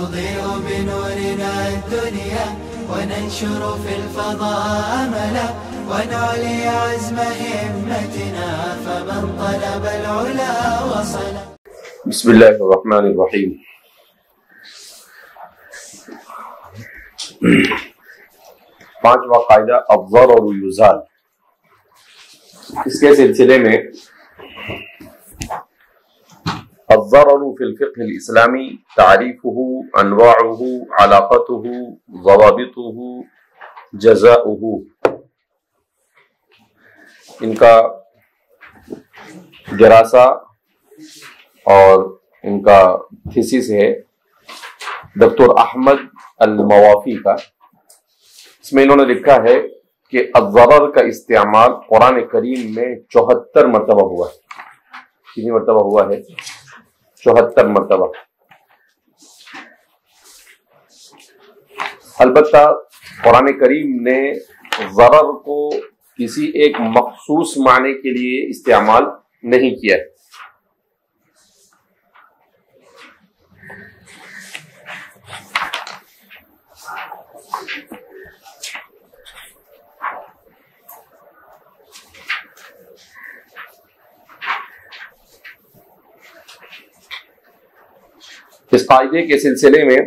نضيء بنورنا الدنيا وننشر في الفضاء أملا ونعلي عزم همتنا فمن طلب العلا وصل. بسم الله الرحمن الرحیم. پانچواں قاعدہ الضرر یزال. اس کے سلسلے میں الضرر فی الفقہ الاسلامی تعریفہ، انواعہ، علاقتہ، ضوابطہ، جزاؤہ، ان کا دراسہ اور ان کا تھیسس ہے ڈاکٹر احمد الموافی کا. اس میں انہوں نے لکھا ہے کہ الضرر کا استعمال قرآن کریم میں 74 مرتبہ ہوا ہے. کتنی مرتبہ ہوا ہے؟ 74 مرتبہ. البتہ قرآن کریم نے ضرر کو کسی ایک مخصوص معنی کے لیے استعمال نہیں کیا ہے. اس قاعدے کے سلسلے میں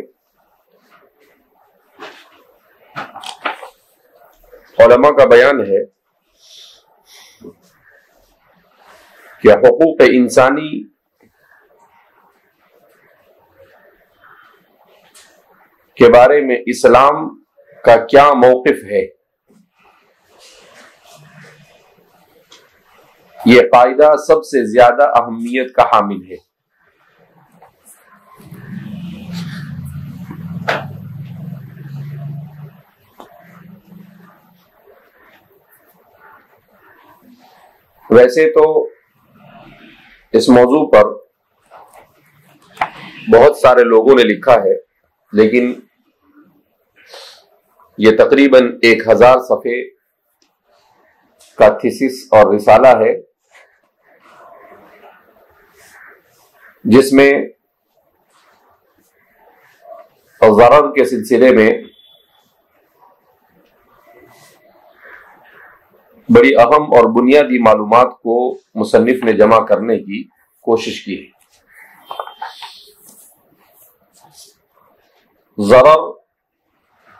علماء کا بیان ہے کہ حقوق انسانی کے بارے میں اسلام کا کیا موقف ہے. یہ قاعدہ سب سے زیادہ اہمیت کا حامل ہے. ویسے تو اس موضوع پر بہت سارے لوگوں نے لکھا ہے، لیکن یہ تقریباً 1000 صفحے کا تھیسس اور رسالہ ہے، جس میں ضرر کے سلسلے میں بڑی اہم اور بنیادی معلومات کو مصنف نے جمع کرنے کی کوشش کی ہے. ضرر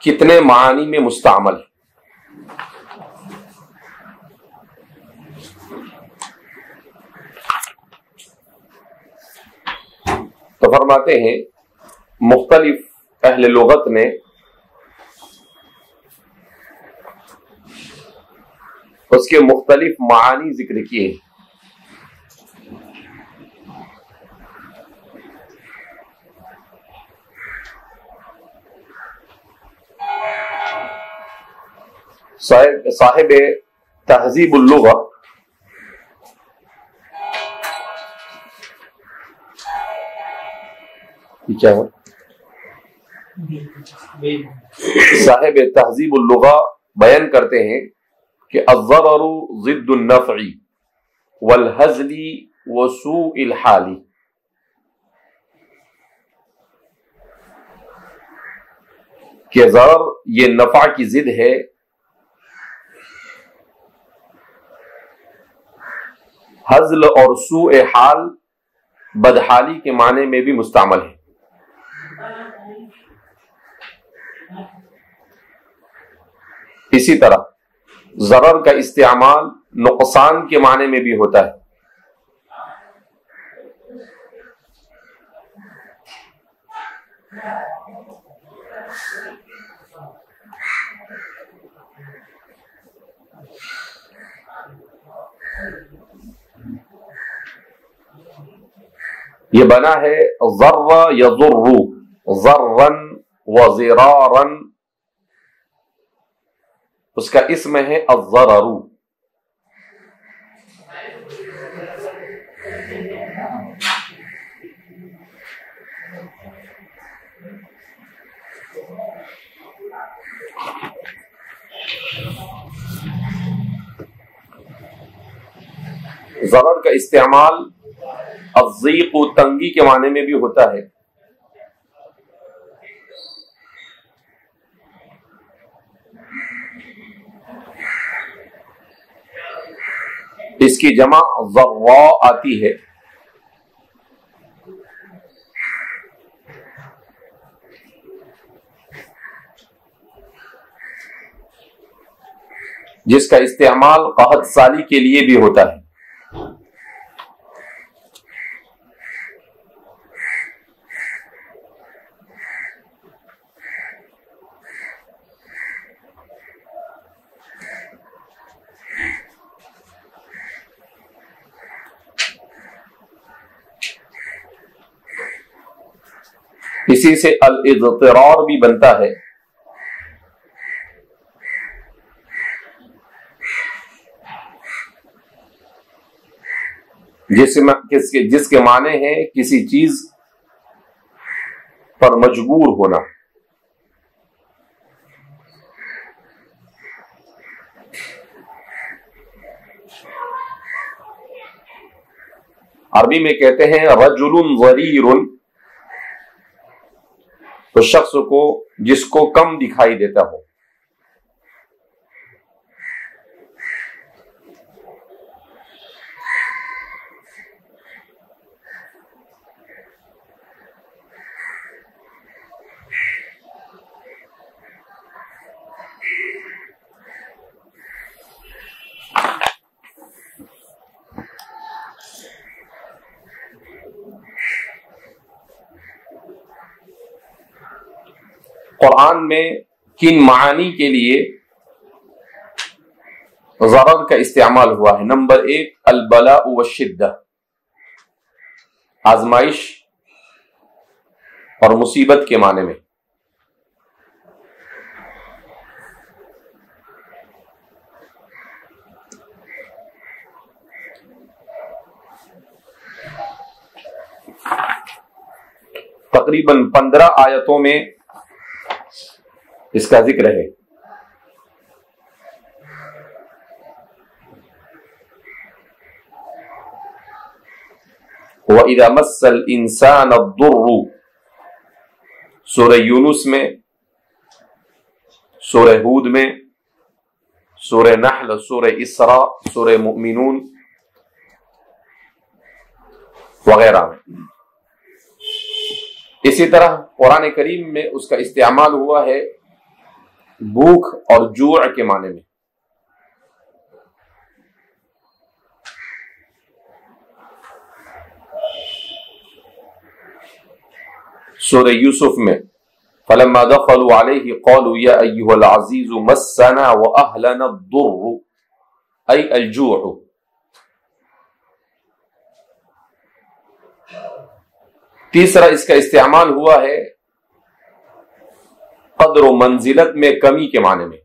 کتنے معانی میں مستعمل ہے؟ تو فرماتے ہیں مختلف اہل لغت نے اس کے مختلف معانی ذکر کیے ہیں. صاحب تہذیب اللغہ کیا ہے؟ صاحب تہذیب اللغہ بیان کرتے ہیں کہ الضرر ضد النفع والہزل وسوء الحال. کہ ضرر یہ نفع کی ضد ہے، ہزل اور سوء حال بدحالی کے معنی میں بھی مستعمل ہے. اسی طرح ضرر کا استعمال نقصان کے معنی میں بھی ہوتا ہے. یہ بنا ہے ضر یضر، ضرا وضرارا، اس کا اسم ہے الضرر. ضرر کا استعمال الضیق و تنگی کے معنی میں بھی ہوتا ہے، اس کی جمع ذرا آتی ہے. جس کا استعمال قحط سالی کے لیے بھی ہوتا ہے. اسی سے الاضطرار بھی بنتا ہے. جس کے معنی ہے کسی چیز پر مجبور ہونا. عربی میں کہتے ہیں رجل ضریر، اس شخص کو جس کو کم دکھائی دیتا ہو. قرآن میں کن معانی کے لیے ضرر کا استعمال ہوا ہے؟ نمبر 1 البلاء والشدہ، آزمائش اور مصیبت کے معنی میں. تقریباً 15 آیتوں میں اس کا ذکر ہے. وَإِذَا مَسَّ الْإِنسَانَ الضُّرُّ، سورہ یونس میں، سورہ ہود میں، سورہ نحل، سورہ اسراء، سورہ مؤمنون وغیرہ میں. اسی طرح قرآن کریم میں اس کا استعمال ہوا ہے بھوک اور جوع کے معنی میں. سورہ یوسف میں فلما دخلوا علیہ قالوا یا ایھا العزیز مسنا واہلنا الضر ای الجوع. تیسرا اس کا استعمال ہوا ہے قدر و منزلت میں کمی کے معنی میں.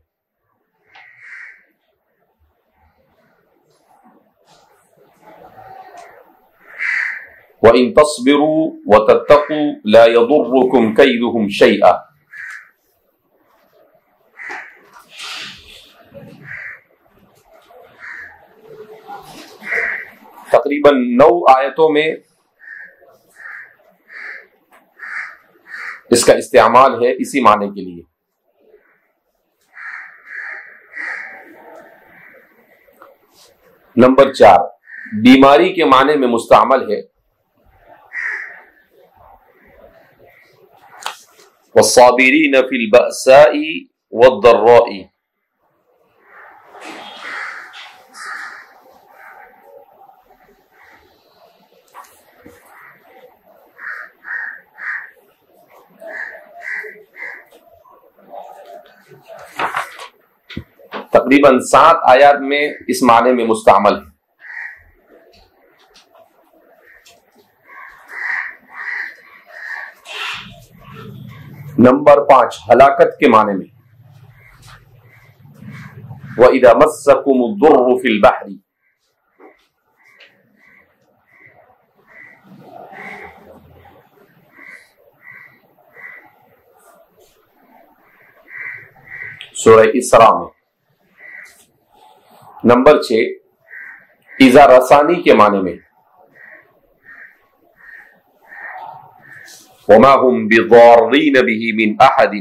وَإِن تَصْبِرُوا وَتَتَّقُوا لَا يَضُرُّكُمْ كَيْدُهُمْ شَيْئًا. تقریباً 9 آیتوں میں اس کا استعمال ہے اسی معنی کے لیے. نمبر 4 بیماری کے معنی میں مستعمل ہے. والصابرین فی البأساء والضراء. تقریباً 7 آیات میں اس معنی میں مستعمل ہے. نمبر 5 ہلاکت کے معنی میں. وَإِذَا مَسَّكُمُ الضُّرُّ فِي الْبَحْرِ. سورہ اسراء میں. نمبر 6 ایذا رسانی کے معنی میں. وما هم بضارین به من احد.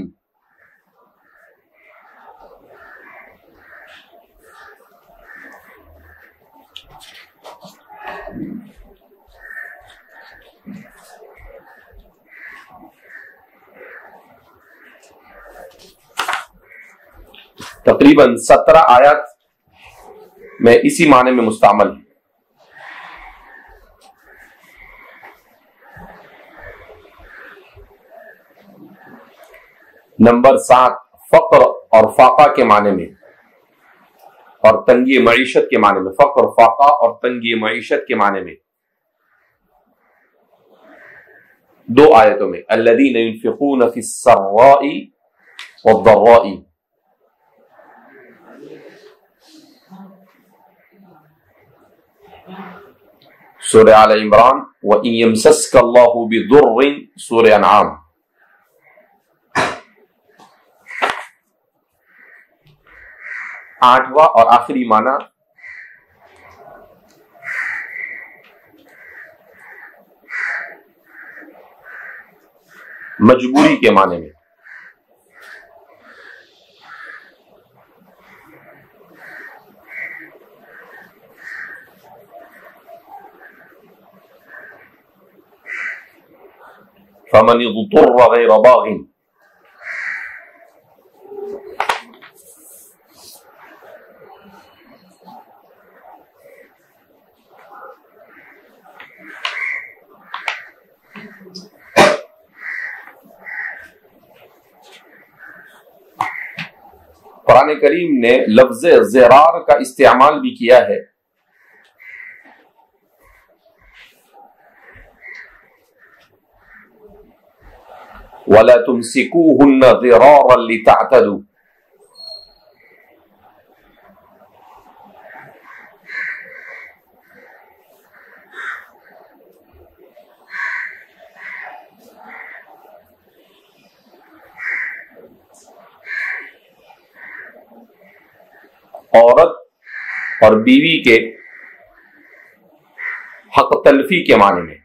تقریباً 17 آیات میں اسی معنی میں مستعمل ہے. نمبر 7 فقر اور فاقہ کے معنی میں اور تنگی معیشت کے معنی میں. فقر، فاقہ اور تنگی معیشت کے معنی میں 2 آیتوں میں. الذین ينفقون فی السراء والضراء. سورہ آل عمران. وَإِن يَمْسَسْكَ اللَّهُ بِضُرٍّ. سورہ انعام. آٹھواں اور آخری معنی مجبوری کے معنی میں. فَمَنِ اضْطُرَّ غَيْرَ بَاغٍ. قرآن کریم نے لفظ ضرار کا استعمال بھی کیا ہے. وَلَا تُمْسِكُوهُنَّ ضِرَارًا لِتَعْتَدُوا. عورت اور بیوی کے حق تلفی کے معنی میں.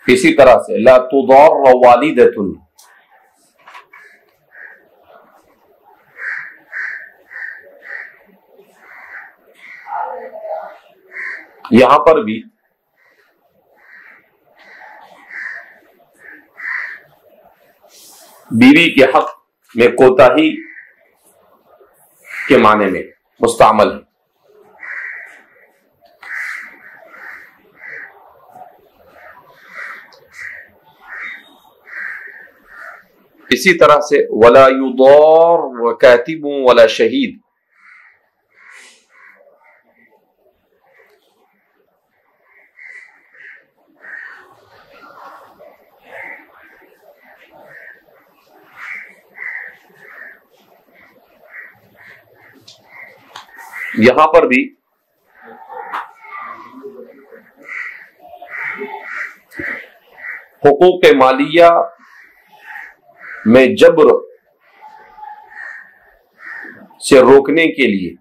اسی طرح سے لا تضار والدۃ. یہاں پر بھی بیوی کے حق میں کوتاہی کے معنی میں مستعمل ہے. اسی طرح سے ولا یضار کاتب ولا شہید. یہاں پر بھی حقوق مالیہ میں جبر سے روکنے کے لیے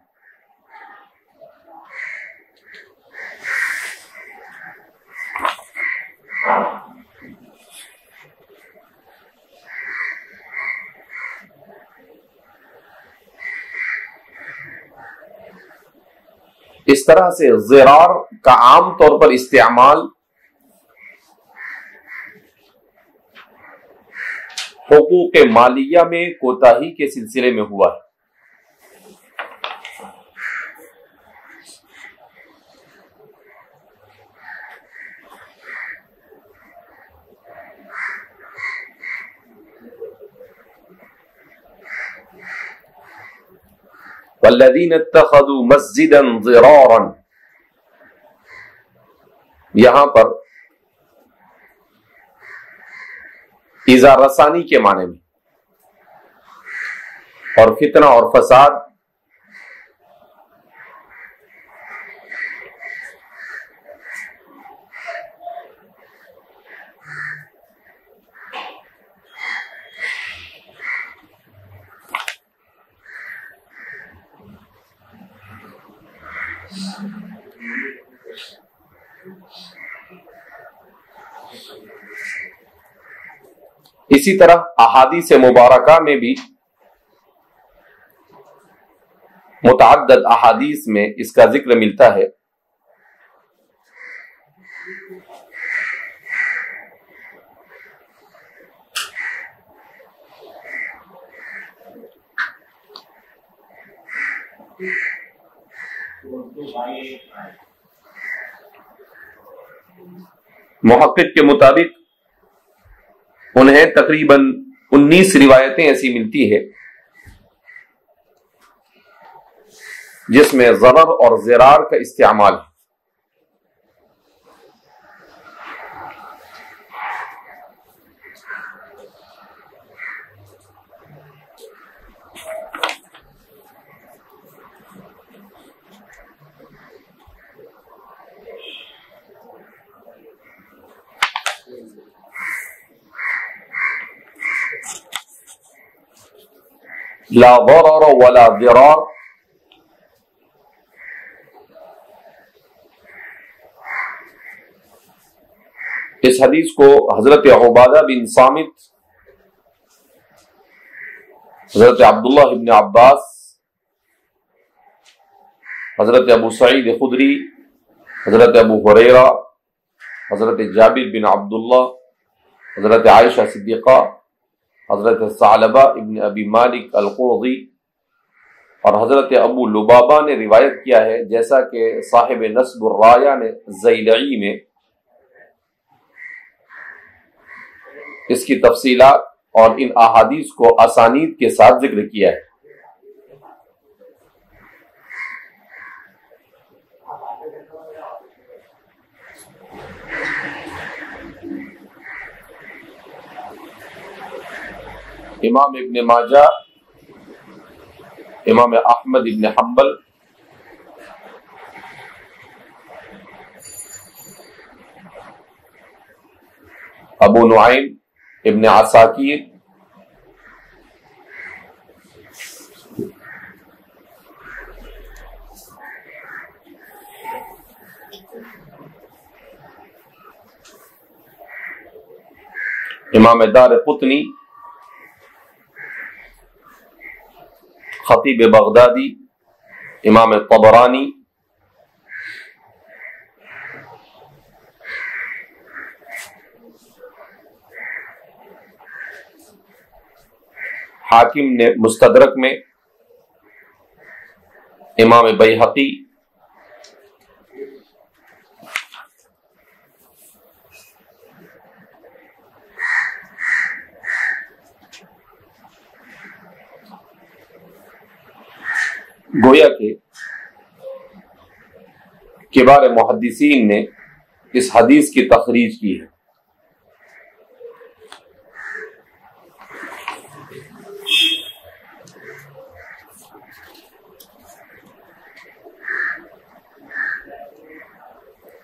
اس طرح سے ضرار کا عام طور پر استعمال حقوق مالیہ میں کوتاہی کے سلسلے میں ہوا ہے. والذین اتخذوا مسجدا ضرارا. یہاں پر ایذا رسانی کے معنی میں اور فتنہ اور فساد اسی طرح احادیث مبارکہ میں بھی متعدد احادیث میں اس کا ذکر ملتا ہے. محقق کے مطابق انہیں تقریباً 19 روایتیں ایسی ملتی ہے جس میں ضرر اور ضرار کا استعمال ہے. لا ضرر ولا ضرار، اس حدیث کو حضرت عبادہ بن صامت، حضرت عبداللہ بن عباس، حضرت ابو سعید خدری، حضرت ابو ہریرہ، حضرت جابر بن عبداللہ، حضرت عائشہ صدیقہ، حضرت ثعلبہ ابن ابی مالک القرظی اور حضرت ابو لبابہ نے روایت کیا ہے، جیسا کہ صاحب نصب الرایہ نے زیلعی میں اس کی تفصیلات اور ان احادیث کو اسانید کے ساتھ ذکر کیا ہے. امام ابن ماجہ، امام احمد ابن حنبل، ابو نعیم ابن عساکیر، امام دار قطنی، خطیب بغدادی، امام طبرانی، حاکم نے مستدرک میں، امام بیہقی، گویا کہ کبار محدثین نے اس حدیث کی تخریج کی ہے.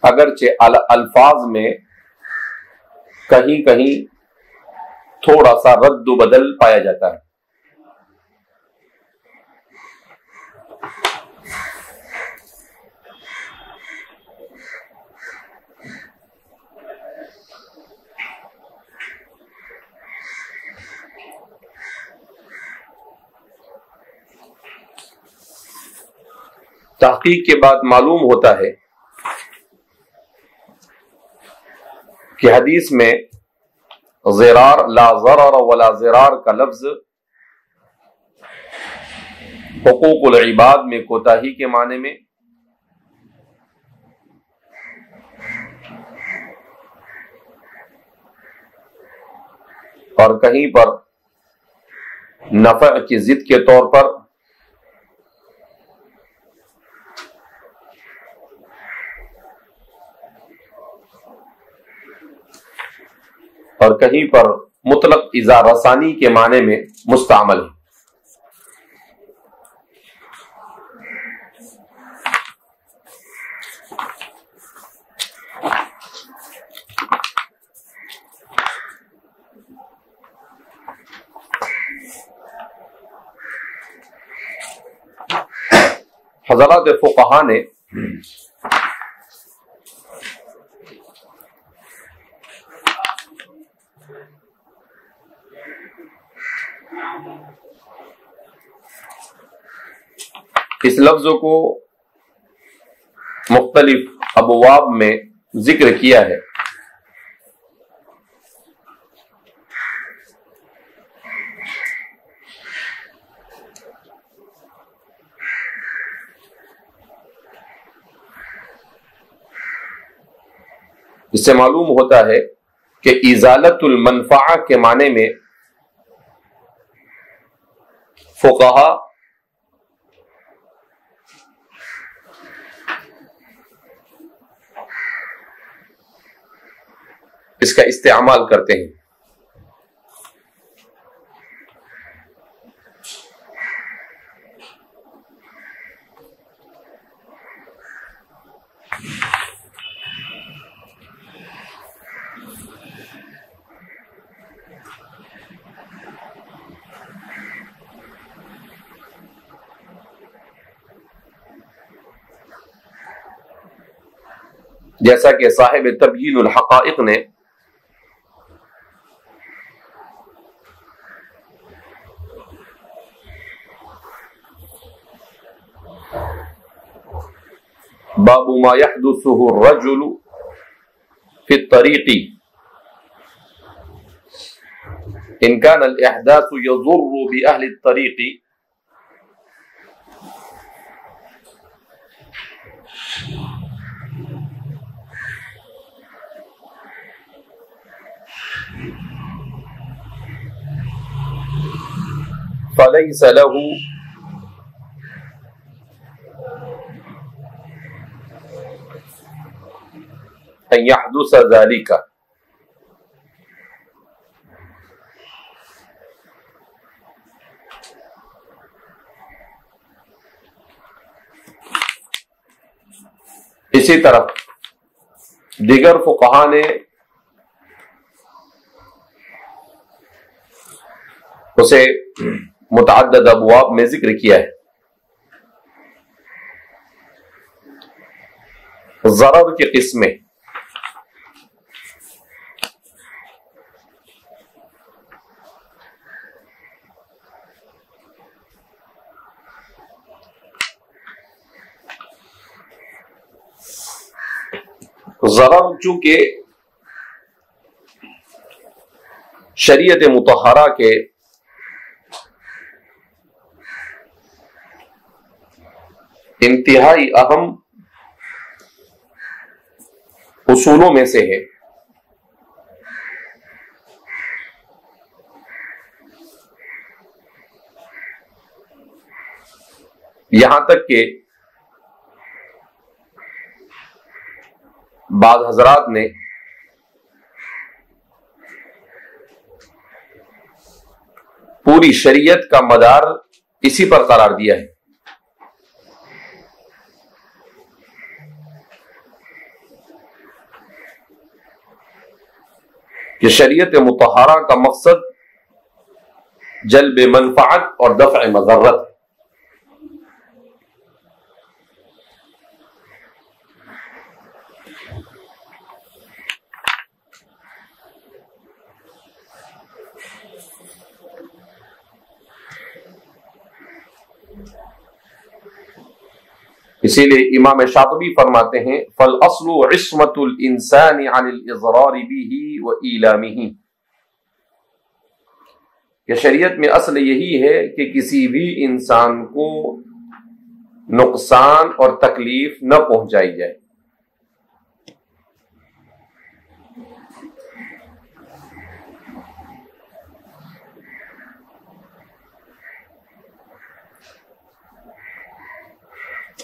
اگرچہ الفاظ میں کہیں کہیں تھوڑا سا رد و بدل پایا جاتا ہے. تحقیق کے بعد معلوم ہوتا ہے کہ حدیث میں ضرار، لا ضرر ولا ضرار کا لفظ حقوق العباد میں کوتاہی کے معنی میں، اور کہیں پر نفع کی ضد کے طور پر، اور کہیں پر مطلق اذا رسانی کے معنی میں مستعمل ہے. حضرات فقہا نے اس لفظ کو مختلف ابواب میں ذکر کیا ہے. اس سے معلوم ہوتا ہے کہ ازالت المنفعہ کے معنی میں فقہا اس کا استعمال کرتے ہیں. جیسا کہ صاحب تبیین الحقائق نے باب ما يحدثه الرجل في الطريق ان كان الاحداث يضر باهل الطريق فليس له ان يحدث ذلك. اسی طرح دیگر فقہا نے اسے متعدد ابواب میں ذکر کیا ہے. ضرر کی قسمیں، ضرر چونکہ شریعت مطہرہ کے انتہائی اہم اصولوں میں سے ہے، یہاں تک کہ بعض حضرات نے پوری شریعت کا مدار اسی پر قرار دیا ہے کہ شریعت مطہرہ کا مقصد جلب منفعت اور دفع مضرت. اسی لیے امام شاطبی فرماتے ہیں فَالْأَصْلُ عِصْمَةُ الْإِنسَانِ عَنِ الْإِضْرَارِ بِهِ وَإِيلَامِهِ، کہ شریعت میں اصل یہی ہے کہ کسی بھی انسان کو نقصان اور تکلیف نہ پہنچائی جائے.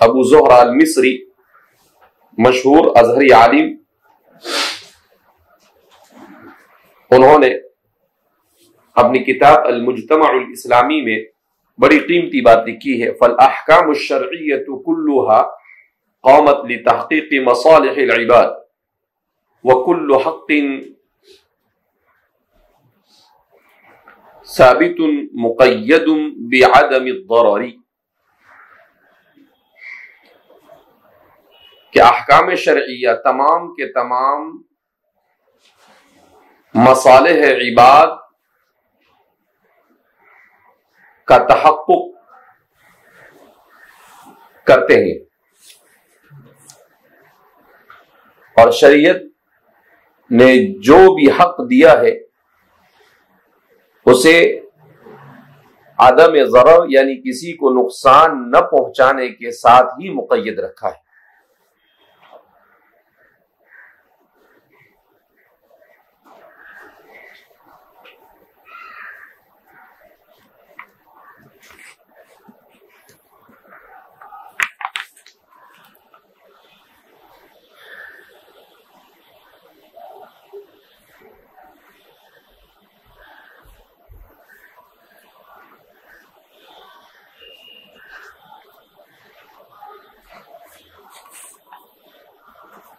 ابو زہر المصری مشہور ازہری عالم، انہوں نے اپنی کتاب المجتمع الاسلامی میں بڑی قیمتی بات لکھی ہے. فالاحکام الشرعیۃ کلھا قامت لتحقیق مصالح العباد وکل حق ثابت مقید بعدم الضرر، کہ احکام شرعیہ تمام کے تمام مصالح عباد کا تحقق کرتے ہیں، اور شریعت نے جو بھی حق دیا ہے اسے عدم ضرر یعنی کسی کو نقصان نہ پہنچانے کے ساتھ ہی مقید رکھا ہے۔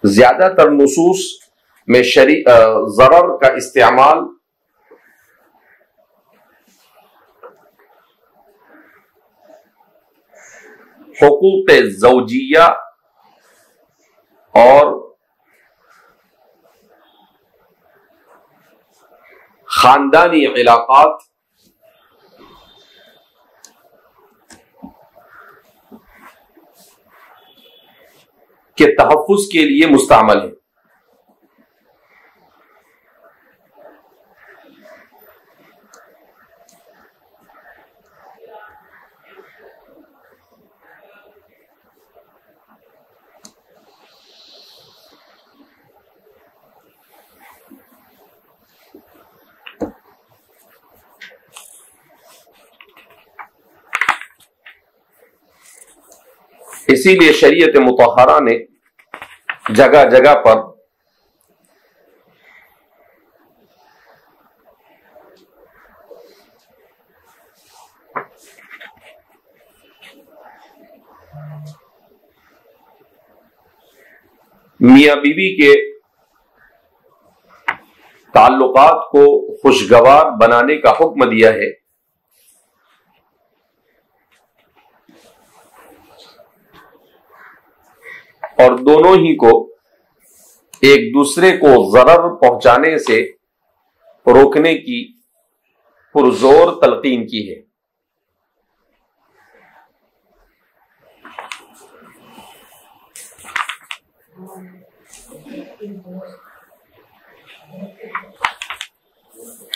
زیادہ تر نصوص میں ضرر کا استعمال حقوق زوجیہ اور خاندانی علاقات کے تحفظ کے لیے مستعمل ہے۔ اسی لیے شریعت مطہرہ نے جگہ جگہ پر میاں بیوی کے تعلقات کو خوشگوار بنانے کا حکم دیا ہے، اور دونوں ہی کو ایک دوسرے کو ضرر پہنچانے سے روکنے کی پرزور تلقین کی ہے۔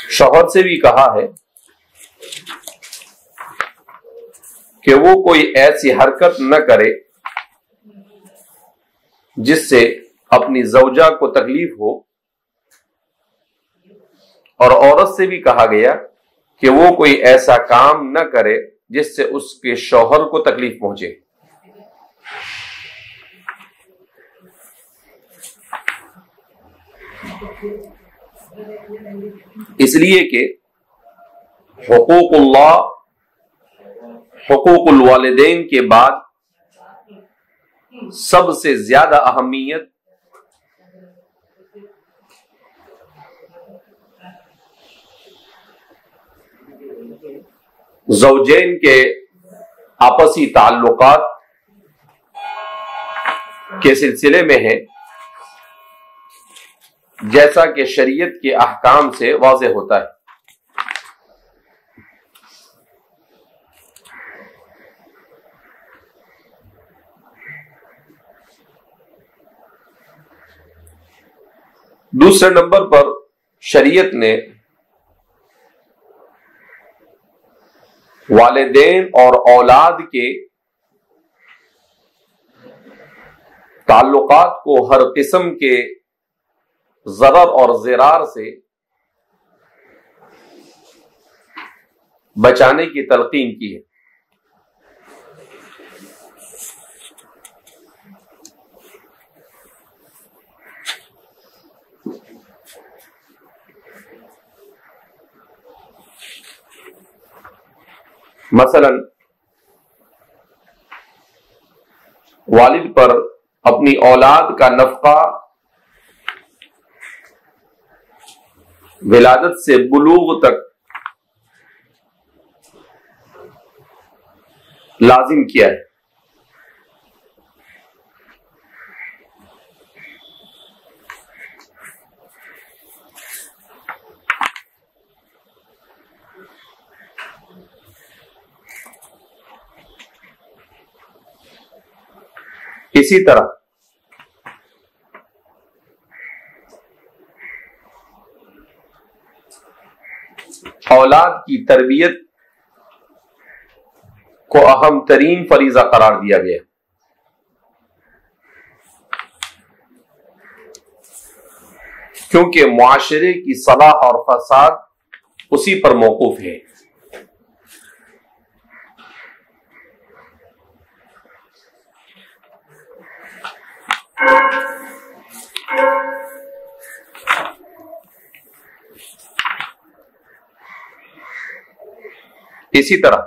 شوہر سے بھی کہا ہے کہ وہ کوئی ایسی حرکت نہ کرے جس سے اپنی زوجہ کو تکلیف ہو، اور عورت سے بھی کہا گیا کہ وہ کوئی ایسا کام نہ کرے جس سے اس کے شوہر کو تکلیف پہنچے۔ اس لیے کہ حقوق اللہ، حقوق الوالدین کے بعد سب سے زیادہ اہمیت زوجین کے آپسی تعلقات کے سلسلے میں ہے، جیسا کہ شریعت کے احکام سے واضح ہوتا ہے۔ دوسرے نمبر پر شریعت نے والدین اور اولاد کے تعلقات کو ہر قسم کے ضرر اور ضرار سے بچانے کی تلقین کی ہے۔ مثلا والد پر اپنی اولاد کا نفقہ ولادت سے بلوغ تک لازم کیا ہے۔ اسی طرح اولاد کی تربیت کو اہم ترین فریضہ قرار دیا گیا، کیونکہ معاشرے کی صلاح اور فساد اسی پر موقوف ہے۔ اسی طرح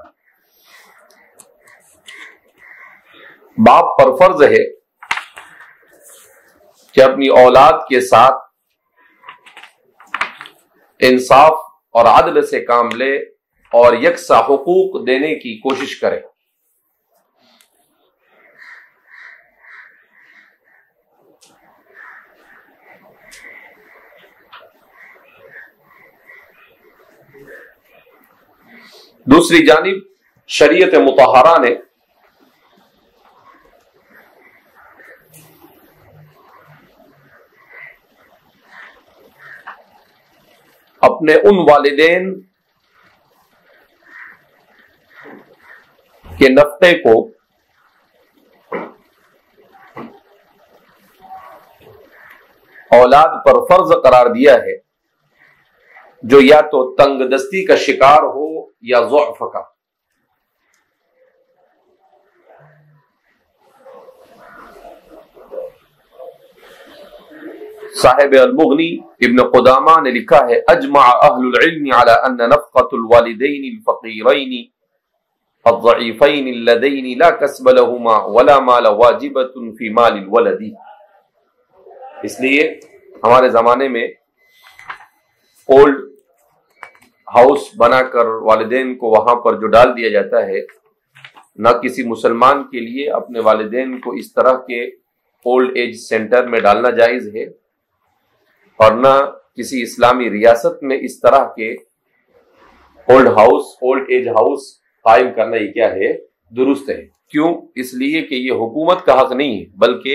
باپ پر فرض ہے کہ اپنی اولاد کے ساتھ انصاف اور عدل سے کام لے اور یکساں حقوق دینے کی کوشش کرے۔ دوسری جانب شریعت مطہرہ نے اپنے ان والدین کے نفقے کو اولاد پر فرض قرار دیا ہے جو یا تو تنگ دستی کا شکار ہو یا ضعف کا۔ صاحب المغنی ابن قدامہ نے لکھا ہے، اجمع اہل العلم على ان نفقة الوالدین الفقیرین الضعیفین اللذین لا کسب لهما ولا مال واجبة فی مال الولد۔ اس لیے ہمارے زمانے میں اولڈ ہاؤس بنا کر والدین کو وہاں پر جو ڈال دیا جاتا ہے، نہ کسی مسلمان کے لیے اپنے والدین کو اس طرح کے اولڈ ایج سینٹر میں ڈالنا جائز ہے، اور نہ کسی اسلامی ریاست میں اس طرح کے اولڈ ایج ہاؤس قائم کرنا یہ کیا ہے، درست ہے۔ کیوں؟ اس لیے کہ یہ حکومت کا حق نہیں ہے بلکہ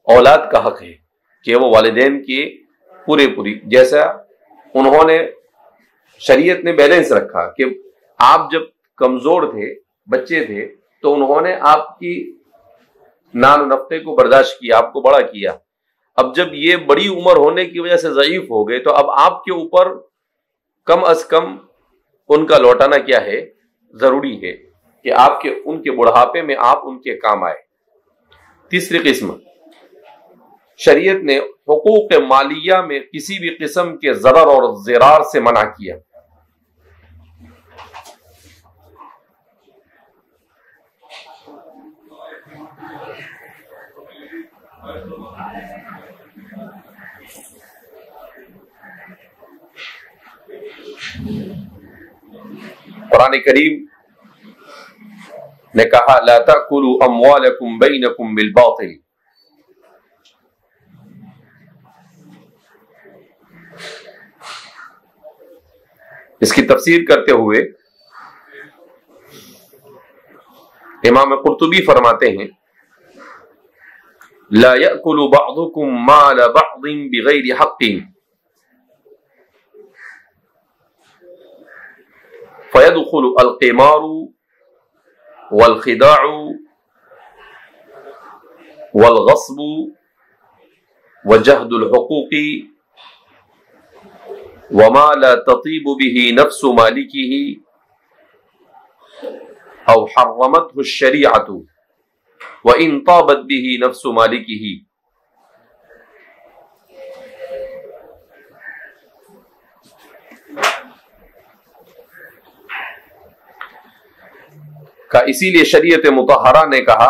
اولاد کا حق ہے کہ وہ والدین کی پوری جیسا انہوں نے شریعت نے بیلنس رکھا کہ آپ جب کمزور تھے، بچے تھے، تو انہوں نے آپ کی نان و نفقے کو برداشت کیا، آپ کو بڑا کیا۔ اب جب یہ بڑی عمر ہونے کی وجہ سے ضعیف ہو گئے تو اب آپ کے اوپر کم از کم ان کا لوٹانا کیا ہے، ضروری ہے کہ آپ کے ان کے بڑھاپے میں آپ ان کے کام آئے۔ تیسری قسم، شریعت نے حقوق مالیہ میں کسی بھی قسم کے ضرر اور ضرار سے منع کیا۔ قرآن کریم نے کہا لا تأکلوا اموالکم بینکم بالباطل، اس کی تفسیر کرتے ہوئے امام قرطبی فرماتے ہیں لا یأکل بعضکم مال بعض بغیر حق فيدخل القمار والخداع والغصب وجهد الحقوق وما لا تطيب به نفس مالكه أو حرمته الشريعة وإن طابت به نفس مالكه۔ اسی لیے شریعت مطہرہ نے کہا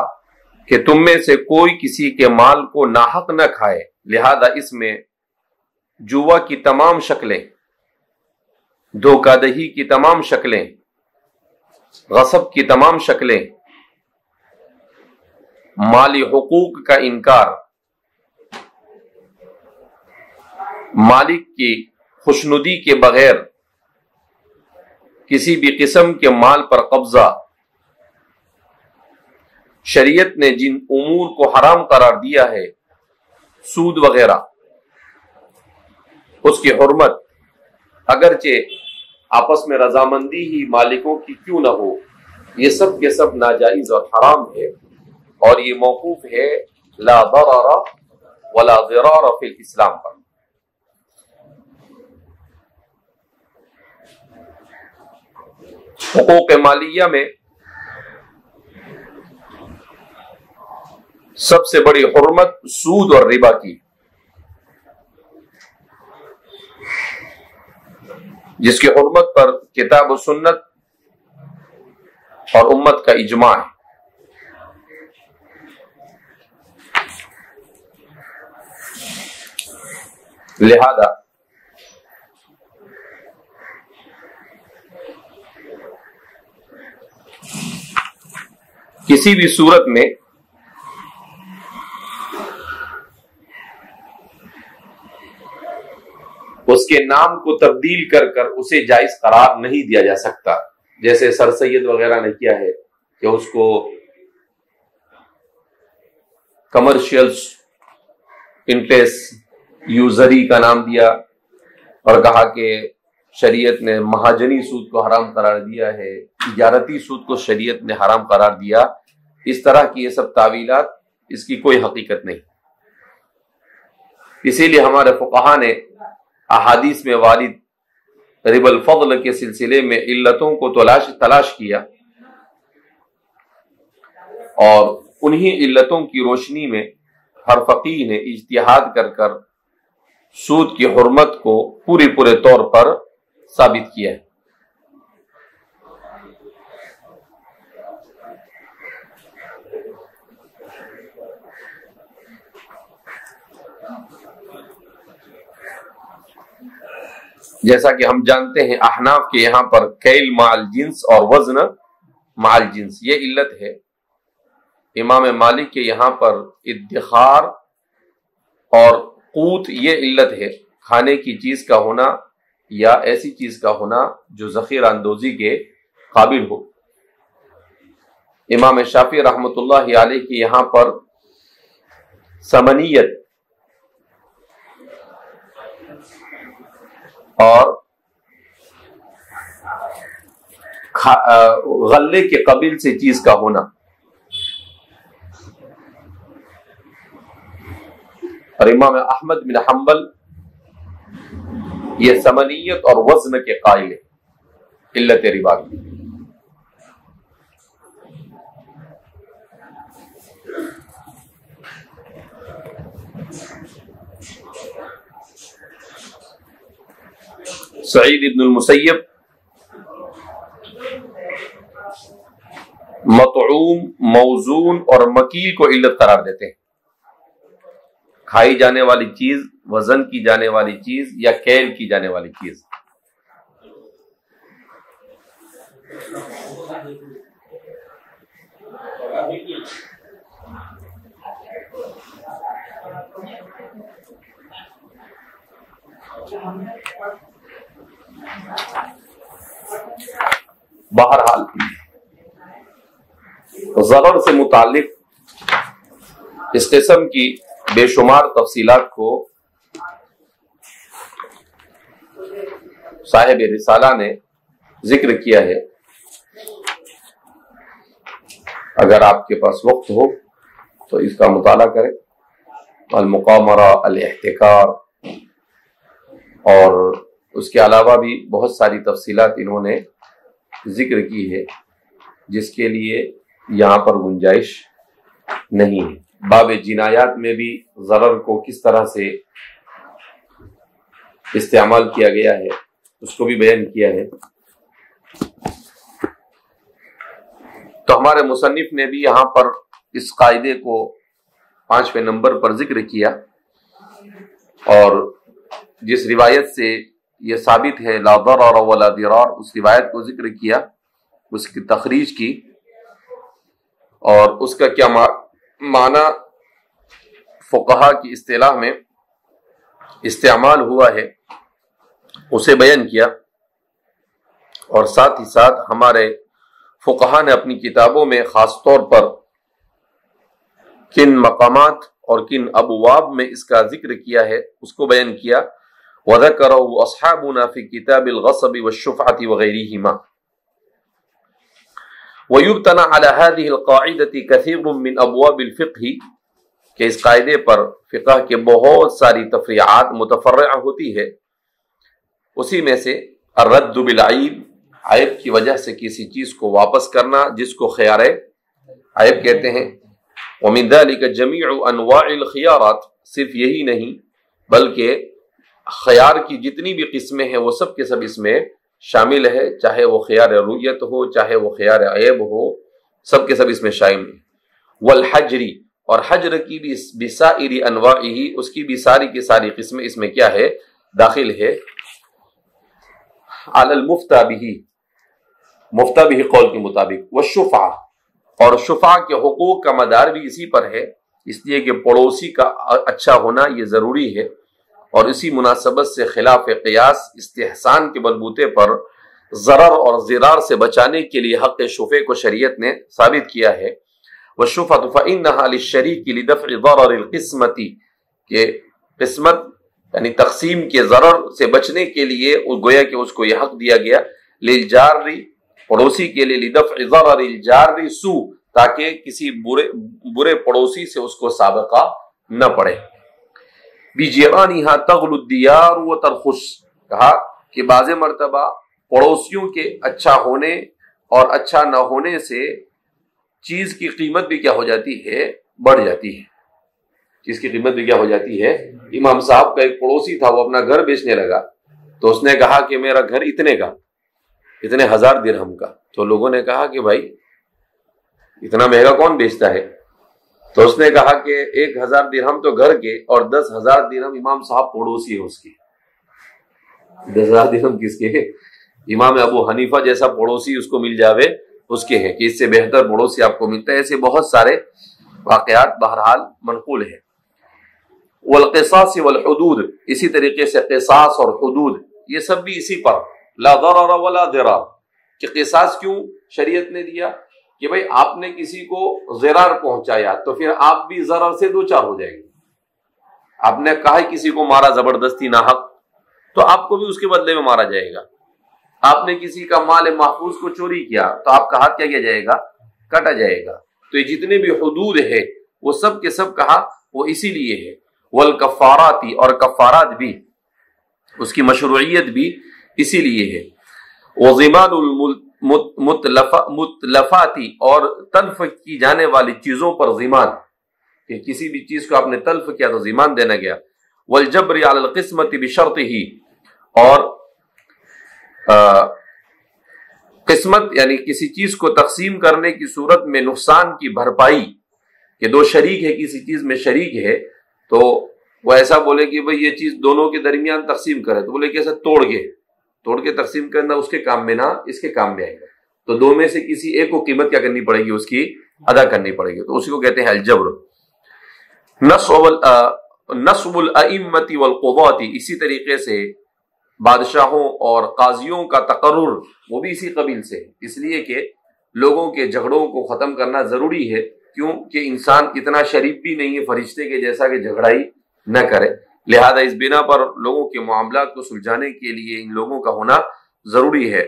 کہ تم میں سے کوئی کسی کے مال کو ناحق نہ کھائے، لہذا اس میں جوا کی تمام شکلیں، دھوکہ دہی کی تمام شکلیں، غصب کی تمام شکلیں، مالی حقوق کا انکار، مالک کی خوشنودی کے بغیر کسی بھی قسم کے مال پر قبضہ، شریعت نے جن امور کو حرام قرار دیا ہے، سود وغیرہ، اس کی حرمت اگرچہ آپس میں رضامندی ہی مالکوں کی کیوں نہ ہو، یہ سب کے سب ناجائز اور حرام ہے، اور یہ موقوف ہے لا ضرر ولا ضرار فی الاسلام پر۔ حقوق مالیہ میں سب سے بڑی حرمت سود اور ربا کی، جس کی حرمت پر کتاب و سنت اور امت کا اجماع ہے۔ لہذا کسی بھی صورت میں اس کے نام کو تبدیل کر کر اسے جائز قرار نہیں دیا جا سکتا، جیسے سر سید وغیرہ نے کیا ہے کہ اس کو کمرشل انٹرسٹ یوزری کا نام دیا اور کہا کہ شریعت نے مہاجنی سود کو حرام قرار دیا ہے، تجارتی سود کو شریعت نے حرام قرار دیا۔ اس طرح کی یہ سب تعویلات، اس کی کوئی حقیقت نہیں۔ اسی لیے ہمارے فقہا نے احادیث میں وارد ربا الفضل کے سلسلے میں علتوں کو تلاش کیا، اور انہی علتوں کی روشنی میں ہر فقیہ نے اجتہاد کر کر سود کی حرمت کو پورے طور پر ثابت کیا ہے۔ جیسا کہ ہم جانتے ہیں احناف کے یہاں پر کیل مع الجنس اور وزن مع الجنس یہ علت ہے، امام مالک کے یہاں پر ادخار اور قوت یہ علت ہے، کھانے کی چیز کا ہونا یا ایسی چیز کا ہونا جو ذخیرہ اندوزی کے قابل ہو۔ امام شافعی رحمۃ اللہ علیہ کے یہاں پر ثمنیت اور غلے کے قبیل سے چیز کا ہونا، اور امام احمد بن حنبل یہ ثمنیت اور وزن کے قائل ہے علت ربا کی۔ سعید ابن المسیب مطعوم، موزون اور مکیل کو علت قرار دیتے ہیں، کھائی جانے والی چیز، وزن کی جانے والی چیز یا کیل کی جانے والی چیز۔ بہرحال ضرر سے متعلق اس قسم کی بے شمار تفصیلات کو صاحب رسالہ نے ذکر کیا ہے۔ اگر آپ کے پاس وقت ہو تو اس کا مطالعہ کریں، المقامرہ، الاحتکار، اور اس کے علاوہ بھی بہت ساری تفصیلات انہوں نے ذکر کی ہے جس کے لیے یہاں پر گنجائش نہیں ہے۔ باب جنایات میں بھی ضرر کو کس طرح سے استعمال کیا گیا ہے اس کو بھی بیان کیا ہے۔ تو ہمارے مصنف نے بھی یہاں پر اس قاعدے کو 5ویں نمبر پر ذکر کیا، اور جس روایت سے یہ ثابت ہے لا ضرر ولا ضرار، اس روایت کو ذکر کیا، اس کی تخریج کی، اور اس کا کیا معنی فقہا کی اصطلاح میں استعمال ہوا ہے اسے بیان کیا، اور ساتھ ہی ساتھ ہمارے فقہا نے اپنی کتابوں میں خاص طور پر کن مقامات اور کن ابواب میں اس کا ذکر کیا ہے اس کو بیان کیا. وَذَكَرَهُ أَصْحَابُنَا فِي كِتَابِ الْغَصَبِ وَالشُّفْعَةِ وَغَيْرِهِمَا. وَيُبْتَنَى عَلَى هَذِهِ الْقَاعِدَةِ كَثِيرٌ مِّنْ أَبْوَابِ الْفِقْهِ کہ اس قاعدے پر فقہ کے بہت ساری تفریعات متفرع ہوتی ہے. اسی میں سے الرد بالعیب، عیب کی وجہ سے کسی چیز کو واپس کرنا جس کو خیار عیب کہتے ہیں. وَمِنْ ذَلِكَ جَمِيعُ أَنْوَاعِ الْخِيَارَاتِ، صرف یہی نہیں بلکہ خیار کی جتنی بھی قسمیں ہیں وہ سب کے سب اس میں شامل ہے، چاہے وہ خیار رؤیت ہو چاہے وہ خیار عیب ہو، سب کے سب اس میں شامل ہیں. والحجری، اور حجر کی بھی بسائر انواعہ، اس کی بھی ساری کی ساری قسمیں اس میں کیا ہے داخل ہے. علی المفتى به، مفتى به قول کے مطابق. والشفعہ، اور شفعہ کے حقوق کا مدار بھی اسی پر ہے، اس لیے کہ پڑوسی کا اچھا ہونا یہ ضروری ہے، اور اسی مناسبت سے خلاف قیاس استحسان کے بلبوتے پر ضرر اور ضرار سے بچانے کے لیے حق شفعے کو شریعت نے ثابت کیا ہے. والشفعة فإنها للشریک لدفع ضرر القسمتی، کہ قسمت یعنی تقسیم کے ضرر سے بچنے کے لیے گویا کہ اس کو یہ حق دیا گیا. للجار، پڑوسی کے لیے، لدفع ضرر الجار سو، تاکہ کسی برے پڑوسی سے اس کو سابقہ نہ پڑے. بجیرانہا تغلو الدیار وترخص، کہا کہ بعض مرتبہ پڑوسیوں کے اچھا ہونے اور اچھا نہ ہونے سے چیز کی قیمت بھی کیا ہو جاتی ہے، بڑھ جاتی ہے. چیز کی قیمت بھی کیا ہو جاتی ہے. امام صاحب کا ایک پڑوسی تھا، وہ اپنا گھر بیچنے لگا تو اس نے کہا کہ میرا گھر اتنے کا، اتنے 1000 درہم کا. تو لوگوں نے کہا کہ بھائی اتنا مہنگا کون بیچتا ہے؟ تو اس نے کہا کہ 1000 درہم تو گھر کے اور 10,000 درہم امام صاحب پڑوسی ہے اس کی. 10,000 درہم کس کے ہے؟ امام ابو حنیفہ جیسا پڑوسی اس کو مل جاوے اس کے ہے، کہ اس سے بہتر پڑوسی آپ کو ملتا ہے. ایسے بہت سارے واقعات بہرحال منقول ہیں. والقصاص والحدود، اسی طریقے سے قصاص اور حدود یہ سب بھی اسی پر، لا ضرر ولا ضرار. کہ قصاص کیوں شریعت نے دیا؟ کہ بھئی آپ نے کسی کو ضرر پہنچایا تو پھر آپ بھی ضرر سے دوچار ہو جائیں گے. آپ نے کہا کسی کو مارا زبردستی ناحق تو آپ کو بھی اس کے بدلے میں مارا جائے گا. آپ نے کسی کا مال محفوظ کو چوری کیا تو آپ کا ہاتھ کیا کیا جائے گا، کاٹا جائے گا. تو یہ جتنے بھی حدود ہے وہ سب کے سب کہا وہ اسی لیے ہے. والکفاراتی، اور کفارات بھی اس کی مشروعیت بھی اسی لیے ہے. وضمان متلفاتی، اور تلف کی جانے والی چیزوں پر ضمان، کہ کسی بھی چیز کو آپ نے تلف کیا تو ضمان دینا گیا. والجبر علی القسمت بشرطہ، اور قسمت یعنی کسی چیز کو تقسیم کرنے کی صورت میں نقصان کی بھرپائی، کہ دو شریک ہے کسی چیز میں شریک ہے تو وہ ایسا بولے کہ بھئی یہ چیز دونوں کے درمیان تقسیم کرے، تو بولے کہ ایسا توڑ کے تقسیم کرنا اس کے کام میں نہ اس کے کام میں آئے گا. تو دو میں سے کسی ایک کو قیمت کیا کرنی پڑے گی، اس کی ادا کرنی پڑے گی. تو اسی کو کہتے ہیں الجبر. نصب الائمۃ والقضاۃ، اسی طریقے سے بادشاہوں اور قاضیوں کا تقرر وہ بھی اسی قبیل سے، اس لیے کہ لوگوں کے جھگڑوں کو ختم کرنا ضروری ہے. کیوں کہ انسان اتنا شریف بھی نہیں ہے فرشتے کے جیسا کہ جھگڑائی نہ کرے. لہذا اس بنا پر لوگوں کے معاملات کو سلجھانے کے لیے ان لوگوں کا ہونا ضروری ہے.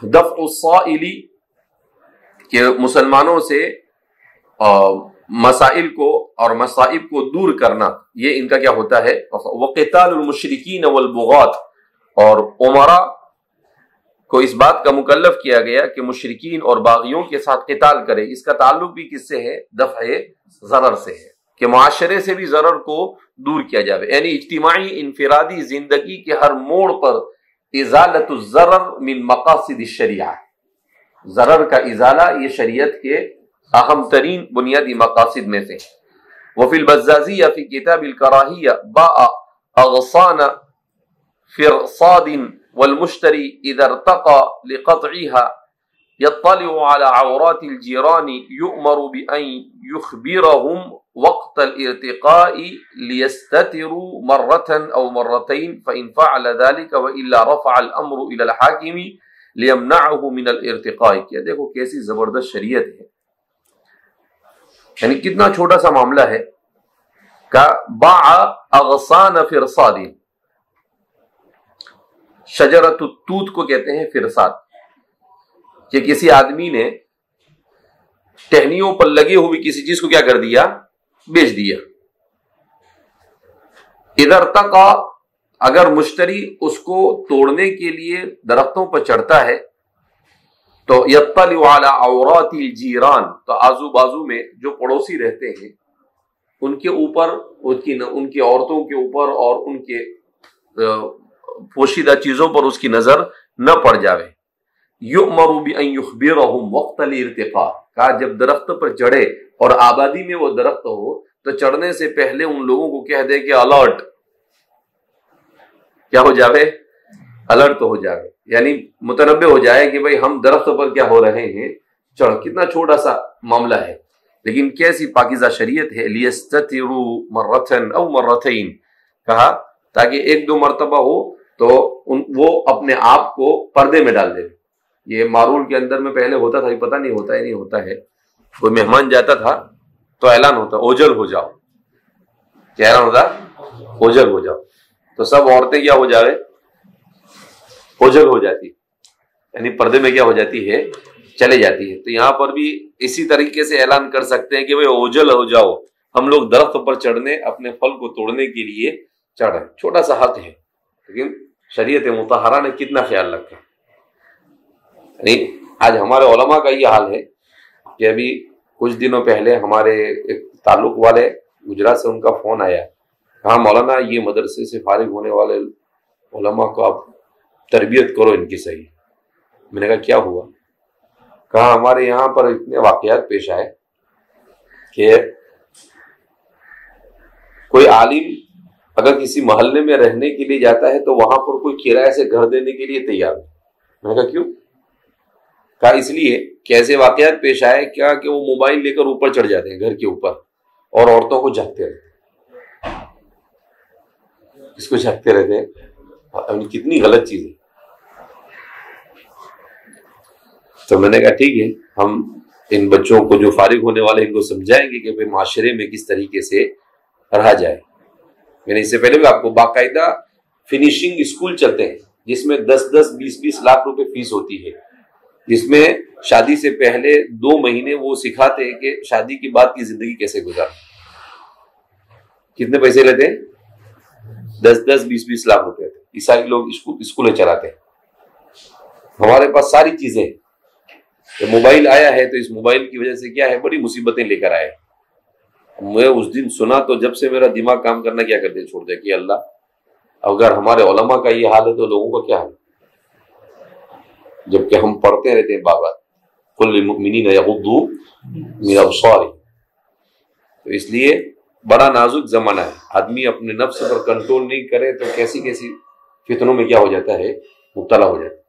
دفع الصائل، کہ مسلمانوں سے مسائل کو اور مصائب کو دور کرنا، یہ ان کا کیا ہوتا ہے. وقتال المشرکین والبغاة، اور عمرا کو اس بات کا مکلف کیا گیا کہ مشرکین اور باغیوں کے ساتھ قتال کرے. اس کا تعلق بھی کس سے ہے؟ دفع ضرر سے ہے، کہ معاشرے سے بھی ضرر کو دور کیا جائے، یعنی اجتماعی انفرادی زندگی کے ہر موڑ پر ازالت الضرر من مقاصد الشریعہ، ضرر کا ازالہ یہ شریعت کے اہم ترین بنیادی مقاصد میں سے. وفی البزازیہ فی کتاب الکراہیہ باء اغصان فرصاد والمشتری اذا ارتقى لقطعها يطلع على عورات الجيران يؤمر بأن يخبرهم وقت الارتقاء ليستتروا مرة أو مرتين فإن فعل ذلك وإلا رفع الأمر إلى الحاكم ليمنعه من الارتقاء. کیا دیکھو کیسی زبردست شریعت ہے. یعنی کتنا چھوٹا سا معاملہ ہے. کا باع اغصان فرصاد، شجرۃ التوت کو کہتے ہیں فرصاد، کہ کسی آدمی نے ٹہنیوں پر لگی ہوئی کسی چیز کو کیا کر دیا؟ بیچ دیا. ادھر تک اگر مشتری اس کو توڑنے کے لیے درختوں پر چڑھتا ہے تو یطلع علی عورات الجیران، تو آزو بازو میں جو پڑوسی رہتے ہیں ان کے اوپر، ان کی عورتوں کے اوپر اور ان کے پوشیدہ چیزوں پر اس کی نظر نہ پڑ جاوے. یؤمر بان یخبرهم وقت الارتقاء، کہا جب درخت پر چڑھے اور آبادی میں وہ درخت ہو تو چڑھنے سے پہلے ان لوگوں کو کہہ دے کہ الرٹ، کیا ہو جاوے؟ الرٹ تو ہو جاوے، یعنی متنبہ ہو جائے کہ بھئی ہم درخت پر کیا ہو رہے ہیں، چڑھ. کتنا چھوٹا سا معاملہ ہے لیکن کیسی پاکیزہ شریعت ہے. لیستتروا مرتن او مرتین، کہا تاکہ ایک دو مرتبہ ہو تو وہ اپنے آپ کو پردے میں ڈال دے. یہ مارول کے اندر میں پہلے ہوتا تھا، پتہ نہیں ہوتا ہے نہیں ہوتا ہے، کوئی مہمان جاتا تھا تو اعلان ہوتا اوجل ہو جاؤ. کیا اعلان ہوتا؟ اوجل ہو جاؤ. تو سب عورتیں کیا ہو جاوے؟ اوجل ہو جاتی، یعنی پردے میں کیا ہو جاتی ہے؟ چلے جاتی ہے. تو یہاں پر بھی اسی طریقے سے اعلان کر سکتے ہیں کہ بھئی اوجل ہو جاؤ، ہم لوگ درخت پر چڑھنے، اپنے پھل کو توڑنے کے لیے چڑھ رہے ہیں. چھوٹا سا حق ہے لیکن شریعت مطہرہ نے کتنا خیال رکھا. یعنی آج ہمارے علماء کا یہ حال ہے کہ ابھی کچھ دنوں پہلے ہمارے ایک تعلق والے گجرات سے ان کا فون آیا، کہا مولانا یہ مدرسے سے فارغ ہونے والے علماء کو آپ تربیت کرو ان کی صحیح. میں نے کہا کیا ہوا؟ کہا ہمارے یہاں پر اتنے واقعات پیش آئے کہ کوئی عالم اگر کسی محلے میں رہنے کے لیے جاتا ہے تو وہاں پر کوئی کرائے سے گھر دینے کے لیے تیار ہے. میں نے کہا کیوں؟ کہا اس لیے کہ ایسے واقعات پیش آئے کیا کہ وہ موبائل لے کر اوپر چڑھ جاتے ہیں گھر کے اوپر اور عورتوں کو جھانکتے رہتے ہیں. اس کو جھانکتے رہتے ہیں، کتنی غلط چیز ہے. تو میں نے کہا ٹھیک ہے، ہم ان بچوں کو جو فارغ ہونے والے ان کو سمجھائیں گے کہ بھئی معاشرے میں کس طریقے سے رہا جائے. میں نے اس سے پہلے بھی آپ کو باقاعدہ فنیشنگ اسکول چلتے ہیں جس میں 10-10 20-20 لاکھ روپے فیس ہوتی ہے، جس میں شادی سے پہلے 2 مہینے وہ سکھاتے ہیں کہ شادی کے بعد کی زندگی کیسے گزار. کتنے پیسے لیتے ہیں؟ 10-10 20-20 لاکھ روپے. عیسائی لوگ اسکولیں چلاتے ہیں. ہمارے پاس ساری چیزیں ہیں. موبائل آیا ہے تو اس موبائل کی وجہ سے کیا ہے، بڑی مصیبتیں لے کر آئے. میں اس دن سنا تو جب سے میرا دماغ کام کرنا کیا کر دیا چھوڑ دیا کہ اللہ اگر ہمارے علماء کا یہ حال ہے تو لوگوں کا کیا حال، جبکہ ہم پڑھتے رہتے ہیں بابا قل للمؤمنین یغضوا من ابصارہم. تو اس لیے بڑا نازک زمانہ ہے، آدمی اپنے نفس پر کنٹرول نہیں کرے تو کیسی کیسی فتنوں میں کیا ہو جاتا ہے، مبتلا ہو جاتا ہے.